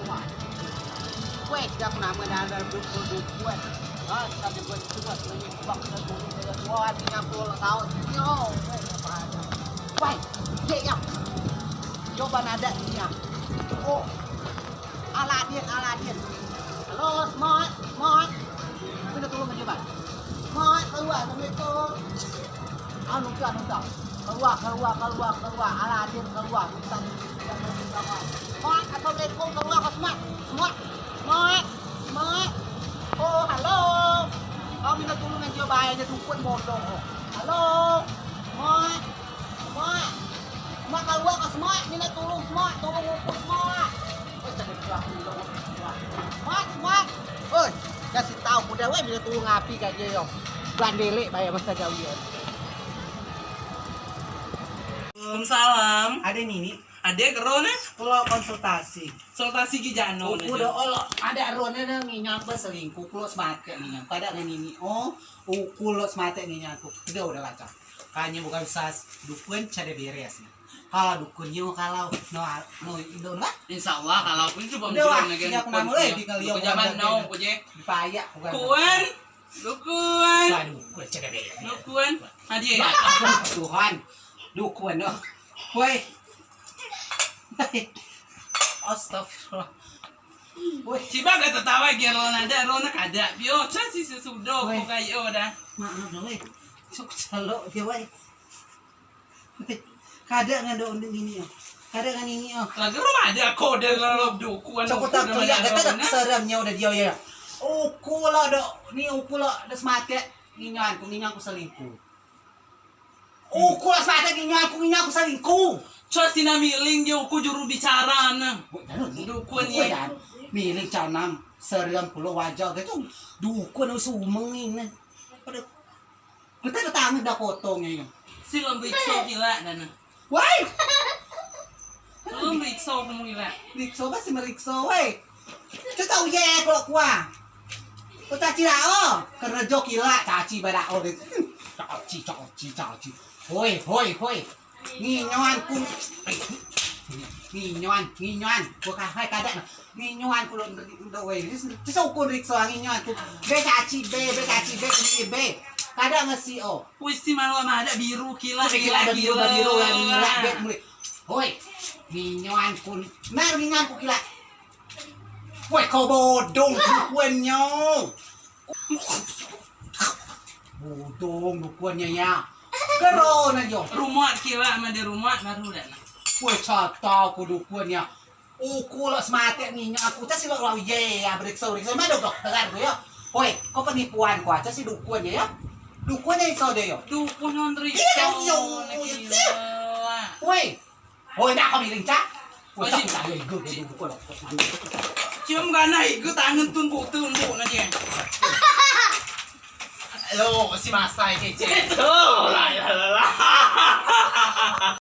semua. Weh, tidak pernah menandar duk-duk-duk. Ah, tapi gue juga lagi bak dulu saya tua tiga puluh tahun. Yo, weh, dia coba nada dia. Oh, Aladin. Halo, Smart. Kita tolong mencoba. Smart keluar, Assalamualaikum. Anu kan. Keluar. Aladin keluar. Smart, Assalamualaikum. Keluar ke Smart. Smart. Oh, halo. Kau minta tolong mencoba aja tukun bodoh. Halo. Smart keluar ke Smart. Minta tolong Smart. Tolong ukur Smart. Smart. Oi, kasih tahu udah weh bila tolong api kayak yo. Bandelek bayar masa gawian. Salam. Ada Nini. Ada kerona? Kalau konsultasi. Konsultasi ki jano. Udah Allah, ada rone na nginyak ba selingkuh kulo smate nginyak. Pada kan Nini. Oh, kulo smate nginyak. Udah kacau. Kayaknya bukan sas dukun cara beres. Kalau dukunnya kalau no idon lah. Insyaallah kalau pun coba Udah lagi. ya aku namu di kalian. Zaman now kuje. Dipayak bukan. Dukun. Aduh, kulo cara beres. Dukun. Hadiah. Tuhan. Dukun no. Woi. Astagfirullah. Woi, Ciba gak tertawa gerona ada rona kada. Bio, casi sesudo ko kayo dah. maaf dong, woi. Sok salo dia woi. Kada ngado undang ini yo. Kada kan ini yo. Lagi rumah ada kode lo dukun. Sok tak kuliah kata seremnya udah dia ya. Ukula do, ni ukula da smate ninyanku selingkuh. Ukula smate ninyanku selingkuh. Casi na miling yo ku juru bicara na. Dukun ya. ye. Milik canam serem pulau wajah gitu. Dukun sumeng ini. Pada kita datang dah potongnya yo. Si lembikso gila dana. Woi. Lembikso kamu gila. Rikso masih merikso, woi. Kita tahu ye kalau kuah. Kau caci dah, karena jok gila caci pada orang. Caci. Hoi. Nginyoanku. Nginyoan. Kau kahai kada. Nginyoanku lo udah woi. Kita ukur rikso nginyoanku. Be caci B. Kada ngasi oh. Wis si malam ada biru gila. Ada biru yang gila bet mulai. Hoi. Nginyoanku. Nginyoanku gila. Woi kau bodong dukunnya. Dukunnya ya. Kerona yo. Rumah kira sama di rumah baru dah. Woi cata ku dukunnya. Ukul smate ninyo aku tas sila law ye ya beriksa mana dok dengar gue ya. Woi kau penipuan ku aja si dukunnya ya. Dukunnya iso deh yo. Dukun Andri. Woi nak kau bilang cak. Woi tak saya ikut dukun. Cium gana ikut tangan tunbuk aja. Halo, si Masai kece. Tuh, lah.